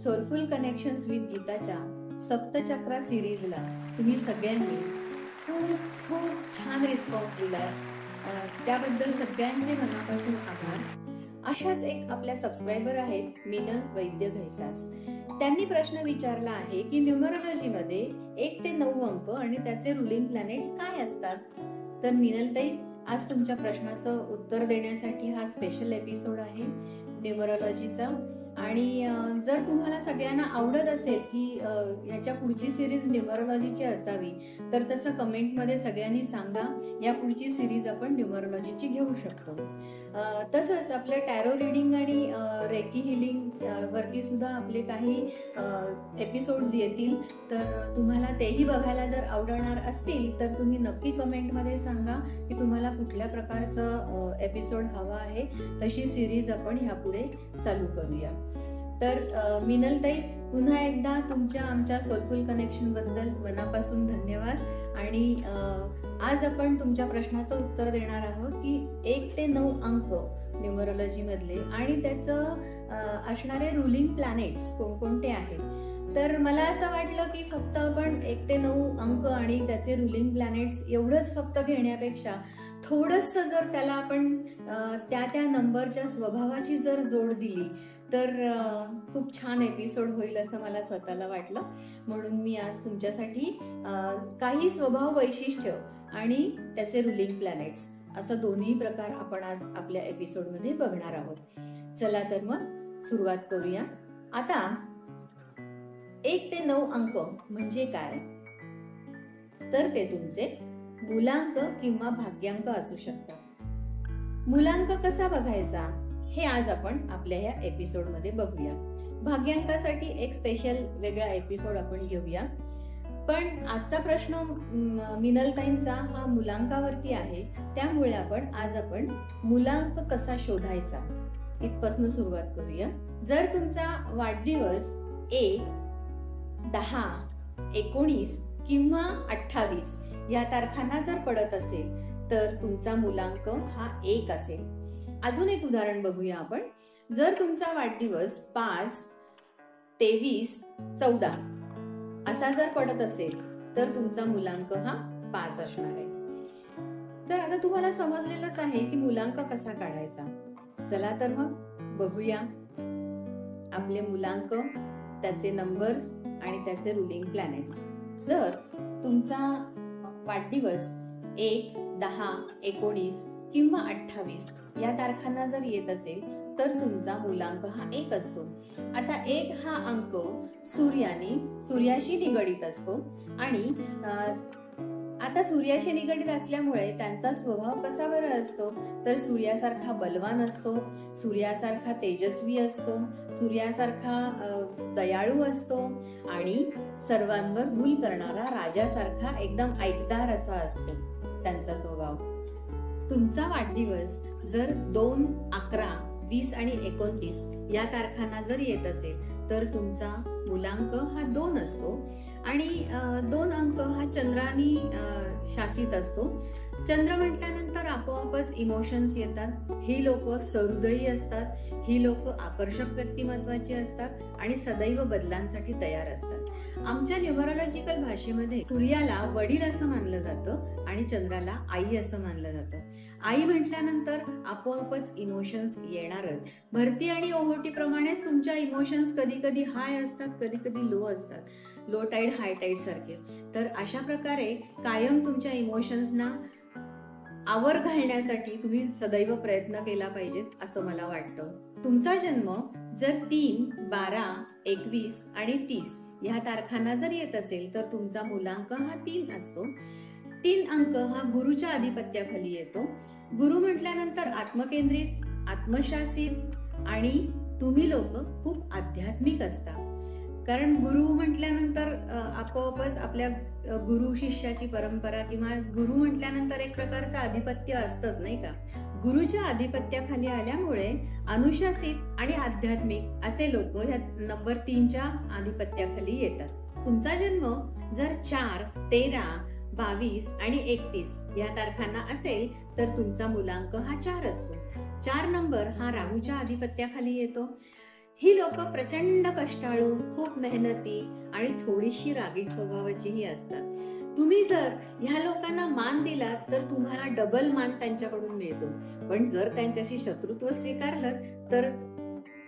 Soulful connections with गीताच्या सप्तचक्रा सिरीजला तुम्ही सगळ्यांनी खूप खूप छान रिस्पॉन्स दिलाय, त्याबद्दल सगळ्यांचे मनापासून आभार। अशाच एक आपल्या सबस्क्रायबर आहेत मिनल वैद्य घैसास। त्यांनी प्रश्न विचारला आहे की न्यूमरोलॉजीमध्ये 1 ते 9 अंक आणि त्याचे रुलिंग प्लॅनेट्स काय असतात। तर मिनल ताई, आज तुमच्या प्रश्नाचं उत्तर देण्यासाठी हा स्पेशल एपिसोड आहे न्यूमरोलॉजीचा। आणि जर तुम्हाला सगळ्यांना आवडत असेल की ह्याच्या पुढची सिरीज न्यूमरोलॉजीची असावी तर तसं कमेंटमध्ये सगळ्यांनी सांगा। या पुढची सिरीज आपण न्यूमरोलॉजीची घेऊ शकतो। तसंच आपलं टॅरो रिडिंग आणि रेकी हिलिंग वरती सुद्धा आपले काही एपिसोड्स येतील, तर तुम्हाला तेही बघायला जर आवडणार असतील तर तुम्ही नक्की कमेंटमध्ये सांगा की तुम्हाला कुठल्या प्रकारचं एपिसोड हवा आहे। तशी सिरीज आपण ह्यापुढे चालू करूया। तर मिनल ताई, पुन्हा एकदा तुमच्या आमच्या सोलफुल कनेक्शन बद्दल मनापासून धन्यवाद। आणि आज आपण तुमच्या प्रश्नाचं उत्तर देणार आहोत की 1 ते 9 अंक न्यूमरोलॉजी मधले आणि त्याचं असणारे रुलिंग प्लॅनेट्स कोणकोणते आहेत। तर मला असं वाटलं की फक्त आपण 1 ते 9 अंक आणि त्याचे रुलिंग प्लॅनेट्स एवढंच फक्त घेण्यापेक्षा थोडंसं जर त्याला आपण त्या नंबरच्या स्वभावाची जर जोड दिली तर खूप छान एपिसोड होईल असं मला स्वतःला वाटलं। म्हणून मी आज तुमच्यासाठी काही स्वभाव वैशिष्ट्य आणि त्याचे रुलिंग प्लॅनेट्स असं दोन्ही प्रकार आपण आज आपल्या एपिसोडमध्ये बघणार आहोत। चला तर मग सुरुवात करूया। आता 1 ते 9 अंक म्हणजे काय, तर ते तुमचे मूलांक किंवा भाग्यांक असू शकतात। मूलांक कसा बघायचा हे आज आपण आपल्या या एपिसोड मध्ये बघूया। भाग्यांकासाठी एक स्पेशल वेगळा एपिसोड आपण घेऊया, पण आजचा प्रश्न मिनलताईंचा हा मूलांकावरती आहे, त्यामुळे आज आपण मूलांक कसा शोधायचा इथपासून सुरुवात करूया। जर तुमचा वाढदिवस 1, 10, 19 किंवा 28 या तारखांना जर पडत असेल तर तुमचा मूलांक हा 1 असेल। अजून एक उदाहरण बघूया आपण। जर तुमचा वाढदिवस 5, 23, 14 असा जर पडत असेल तर तुमचा मूलांक हा 5 असणार आहे। तर आता तुम्हाला समजलेलंच आहे की मूलांक कसा काढायचा। चला तर मग बघूया आपले मूलांक, त्याचे नंबर्स आणि त्याचे रुलिंग प्लॅनेट्स। जर तुमचा वाढदिवस 1, 10, 19 किंवा 28 या तारखांना जर येत असेल तर तुमचा मूलांक हा 1 असतो। आता 1 हा अंक सूर्याशी निगडित असतो आणि आता सूर्याशी निगडित असल्यामुळे त्यांचा स्वभाव कसा बरं असतो, तर सूर्यासारखा बलवान असतो, सूर्यासारखा तेजस्वी असतो, सूर्यासारखा दयाळू असतो आणि सर्वांवर भूल करणारा राजासारखा एकदम ऐकदार असा असतो त्यांचा स्वभाव। तुमचा वाढदिवस जर 2, 11, 20 आणि 29 या तारखांना जर येत असेल तर तुमचा मूलांक हा 2 असतो आणि 2 अंक हा चंद्राने शासित असतो। चंद्र म्हटल्यानंतर आपोआपच इमोशन्स येतात। ही लोक सहृदयी असतात, ही लोक आकर्षक व्यक्तिमत्वाची असतात आणि सदैव बदलांसाठी तयार असतात। आमच्या न्यूमरोलॉजिकल भाषेमध्ये सूर्याला वडील असं मानलं जातं आणि चंद्राला आई असं मानलं जातं। आई म्हटल्यानंतर आपोआपच इमोशन्स येणारच। भरती आणि ओहोटी प्रमाणेच तुमच्या इमोशन्स कधी कधी हाय असतात, कधी कधी लो असतात, लो टाईड हाय टाईड सारखे। तर अशा प्रकारे कायम तुमच्या इमोशन्सना आवर घालण्यासाठी तुम्ही सदैव प्रयत्न केला पाहिजेत असं मला वाटतं। तुमचा जन्म जर 3, 12, 21 आणि 30 या तारखांना जर येत असेल तर तुमचा मूलांक हा 3 असतो। 3 अंक हा गुरुच्या आधिपत्याखाली येतो। गुरु म्हटल्यानंतर आत्मकेंद्रित, आत्मशासित आणि तुम्ही लोक खूप आध्यात्मिक असता। कारण गुरु म्हटल्यानंतर आपोआपच आपल्या गुरु शिष्याची परंपरा किंवा गुरु म्हटल्यानंतर एक प्रकारचं आधिपत्य असतंच, नाही का। गुरुच्या आधिपत्याखाली आल्यामुळे अनुशासित आणि आध्यात्मिक असे लोक ह्या नंबर 3च्या आधिपत्याखाली येतात। तुमचा जन्म जर 4, 13, 22 आणि 31 या तारखांना असेल तर तुमचा मूलांक हा 4 असतो। 4 नंबर हा राहूच्या आधिपत्याखाली येतो। ही लोक प्रचंड कष्टाळू, खूप मेहनती आणि थोडीशी रागीट स्वभावाचीही असतात. तुम्ही जर ह्या लोकांना मान दिलात तर तुम्हाला डबल मान त्यांच्याकडून मिळतो, पण जर त्यांच्याशी शत्रुत्व स्वीकारलं तर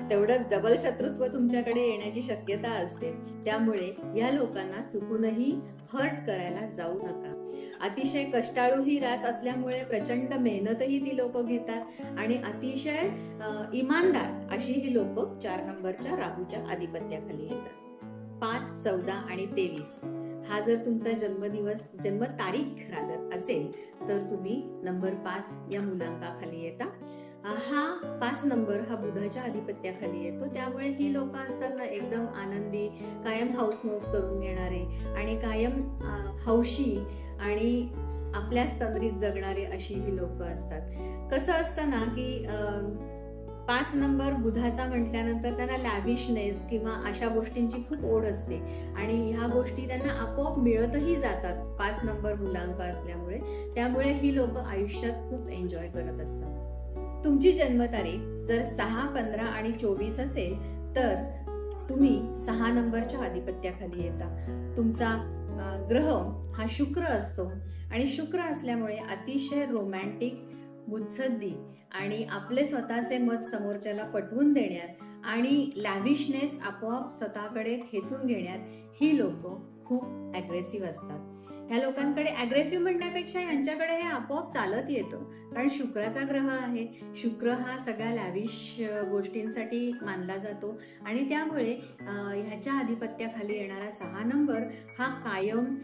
तेवढंच डबल शत्रुत्व तुमच्याकडे येण्याची शक्यता असते. त्यामुळे या लोकांना चुकूनही हर्ट करायला जाऊ नका. अतिशय कष्टाळू ही रास असल्यामुळे प्रचंड मेहनतही ती लोक घेतात आणि अतिशय इमानदार अशी ही लोक 4 नंबरच्या राहूच्या आधिपत्याखाली येतात. 5, 14 आणि 23 हा जर तुमचा जन्मदिवस, जन्मतारीख रादर असेल तर तुम्ही नंबर 5 या मुलांकाखाली येता. हा 5 नंबर हा बुधाच्या आधिपत्याखाली येतो. त्यामुळे ही लोक असतात ना एकदम आनंदी, कायम हौसमौस करून घेणारे आणि कायम हौशी आणि आपल्याच तंद्रीत जगणारे अशी ही लोक असतात. कसं असतं ना की 5 नंबर बुधाचा म्हटल्यानंतर त्यांना लॅव्हिशनेस किंवा अशा गोष्टींची खूप ओढ असते आणि ह्या गोष्टी त्यांना आपोआप मिळतही जातात 5 नंबर मुलांक असल्यामुळे. त्यामुळे ही लोक आयुष्यात खूप एन्जॉय करत असतात. तुमची जन्मतारीख जर 6, 15 आणि 24 असेल तर तुम्ही 6 नंबरच्या आधिपत्याखाली येता. तुमचा ग्रह हा शुक्र असतो आणि शुक्र असल्यामुळे अतिशय रोमॅन्टिक, मुत्सद्दी आणि आपले स्वतःचे मत समोरच्याला पटवून देण्यात आणि लॅव्हिशनेस आपोआप स्वतःकडे खेचून घेण्यात ही लोक खूप अग्रेसिव्ह असतात. ह्या लोकांकडे अग्रेसिव्ह म्हणण्यापेक्षा यांच्याकडे हे आपोआप चालत येतं, कारण शुक्राचा ग्रह आहे. शुक्र हा सगळ्या लॅविश गोष्टींसाठी मानला जातो आणि त्यामुळे ह्याच्या आधिपत्याखाली येणारा 6 नंबर हा कायम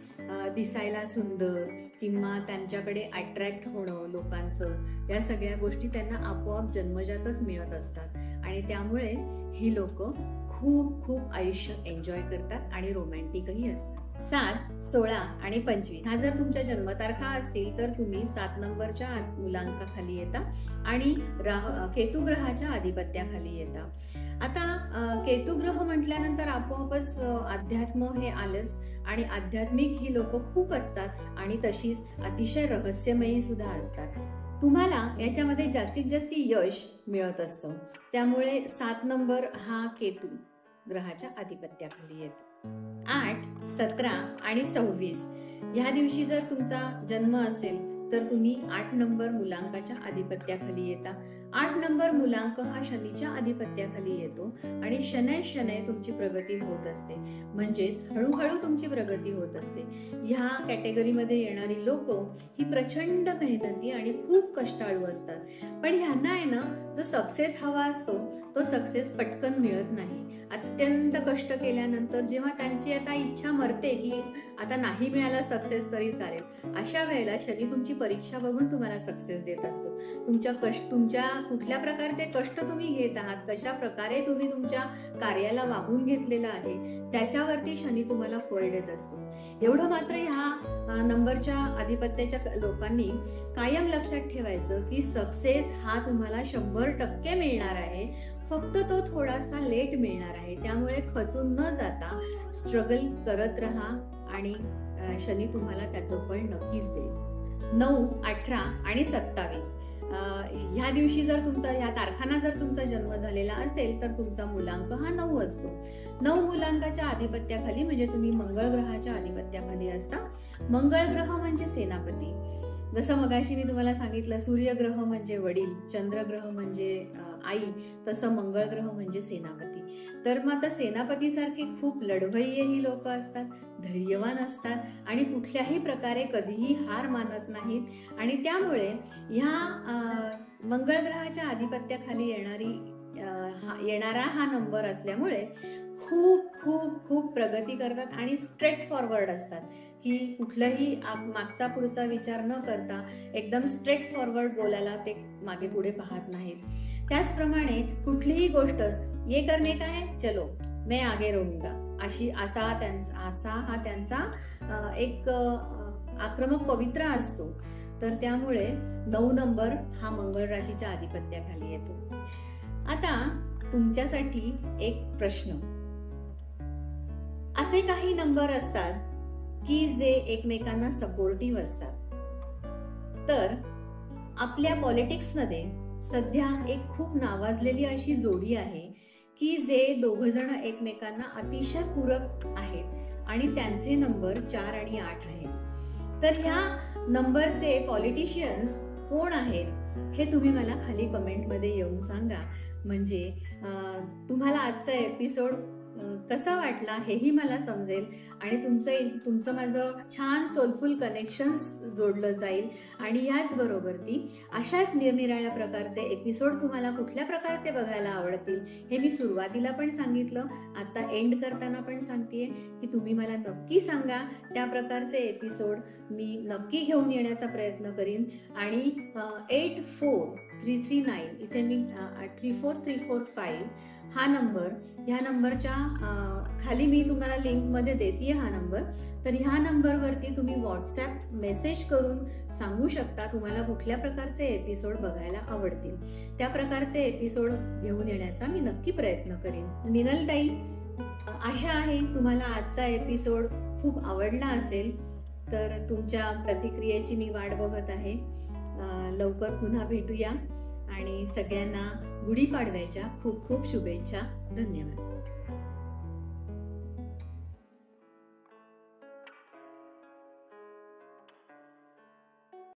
दिसायला सुंदर किंवा त्यांच्याकडे अट्रॅक्ट होणं लोकांचं, या सगळ्या गोष्टी त्यांना आपोआप जन्मजातच मिळत असतात आणि त्यामुळे ही लोक खूप खूप आयुष्य एन्जॉय करतात आणि रोमॅन्टिकही असतात. 7, 16 आणि 25 हा जर तुमच्या जन्मतारखा असतील तर तुम्ही 7 नंबरच्या मुलांकाखाली येता आणि केतू ग्रहाच्या आधिपत्याखाली येता. आता केतू ग्रह म्हटल्यानंतर आपोआपच अध्यात्म हे आलंच आणि आध्यात्मिक ही लोक खूप असतात आणि तशीच अतिशय रहस्यमयी सुद्धा असतात. तुम्हाला याच्यामध्ये जास्तीत जास्त यश मिळत असतं. त्यामुळे 7 नंबर हा केतू ग्रहाच्या आधिपत्याखाली येतो. 8, 17 आणि 26 ह्या दिवशी जर तुमचा जन्म असेल तर तुम्ही 8 नंबर मुलांकाच्या आधिपत्याखाली येता. 8 नंबर मुलांक हा शनीच्या आधिपत्याखाली येतो आणि शनै तुमची प्रगती होत असते, म्हणजेच हळूहळू तुमची प्रगती होत असते. ह्या कॅटेगरीमध्ये येणारी लोक ही प्रचंड मेहनती आणि खूप कष्टाळू असतात, पण ह्यांना आहे ना जो सक्सेस हवा असतो तो सक्सेस पटकन मिळत नाही. अत्यंत कष्ट केल्यानंतर जेव्हा त्यांची आता इच्छा मरते की आता नाही मिळाला सक्सेस तरी चालेल, अशा वेळेला शनी तुमची परीक्षा बघून तुम्हाला सक्सेस देत असतो. तुमच्या कुठल्या प्रकारचे कष्ट तुम्ही घेत आहात, कशा प्रकारे तुम्ही तुमच्या कार्याला वाहून घेतलेलं आहे त्याच्यावरती शनी तुम्हाला फळ देत असतो. एवढं मात्र ह्या नंबरच्या आधिपत्याच्या लोकांनी कायम लक्षात ठेवायचं की सक्सेस हा तुम्हाला 100% मिळणार आहे, फक्त तो थोडासा लेट मिळणार आहे. त्यामुळे खचून न जाता स्ट्रगल करत राहा आणि शनी तुम्हाला त्याचं फळ नक्कीच देईल. 9, 18 आणि 27 ह्या दिवशी जर तुमचा, ह्या तारखांना जर तुमचा जन्म झालेला असेल तर तुमचा मुलांक हा 9 असतो. 9 मुलांकाच्या आधिपत्याखाली म्हणजे तुम्ही मंगळ ग्रहाच्या आधिपत्याखाली असता. मंगळ ग्रह म्हणजे सेनापती. जसं मगाशी मी तुम्हाला सांगितलं सूर्यग्रह म्हणजे वडील, चंद्रग्रह म्हणजे आई, तसं मंगळ ग्रह म्हणजे सेनापती. तर मग आता सेनापतीसारखे खूप लढवय्ये ही लोक असतात, धैर्यवान असतात आणि कुठल्याही प्रकारे कधीही हार मानत नाहीत आणि त्यामुळे ह्या मंगळ ग्रहाच्या आधिपत्याखाली येणारा हा नंबर असल्यामुळे खूप खूप खूप प्रगती करतात आणि स्ट्रेट फॉरवर्ड असतात की कुठलाही मागचा पुढचा विचार न करता एकदम स्ट्रेट फॉरवर्ड बोलायला ते मागे पुढे पाहत नाहीत. त्याचप्रमाणे कुठलीही गोष्ट ये करणे का है चलो मैं आगे रहूंगा असा हा त्यांचा एक आक्रमक पवित्रा असतो. तर त्यामुळे 9 नंबर हा मंगळ राशीच्या आधिपत्याखाली येतो. आता तुमच्यासाठी एक प्रश्न, असे काही नंबर असतात की जे एकमेकांना सपोर्टिव्ह असतात. तर आपल्या पॉलिटिक्स मध्ये सध्या एक खूप नावाजलेली अशी जोडी आहे की जे दोघंजण एकमेकांना अतिशय पूरक आहेत आणि त्यांचे नंबर 4 आणि 8 आहेत. तर ह्या नंबरचे पॉलिटिशियन्स कोण आहेत हे तुम्ही मला खाली कमेंटमध्ये येऊन सांगा. म्हणजे तुम्हाला आजचा एपिसोड कसा वाटला हेही मला समजेल आणि तुमचं माझं छान सोलफुल कनेक्शन्स जोडलं जाईल. आणि याचबरोबर अशाच निरनिराळ्या प्रकारचे एपिसोड तुम्हाला कुठल्या प्रकारचे बघायला आवडतील हे मी सुरुवातीला पण सांगितलं, आता एंड करताना पण सांगतेय की तुम्ही मला नक्की सांगा. त्या प्रकारचे एपिसोड मी नक्की घेऊन येण्याचा प्रयत्न करीन. आणि 84339 इथे मी 34345 हा नंबर, ह्या नंबरच्या खाली मी तुम्हाला लिंकमध्ये देते हा नंबर. तर ह्या नंबरवरती तुम्ही व्हॉट्सॲप मेसेज करून सांगू शकता तुम्हाला कुठल्या प्रकारचे एपिसोड बघायला आवडतील. त्या प्रकारचे एपिसोड घेऊन येण्याचा मी नक्की प्रयत्न करेन. मिनल ताई, आशा आहे तुम्हाला आजचा एपिसोड खूप आवडला असेल. तर तुमच्या प्रतिक्रियेची मी वाट बघत आहे. लवकर पुन्हा भेटूया आणि सगळ्यांना गुढीपाडव्याच्या खूप खूप शुभेच्छा. धन्यवाद.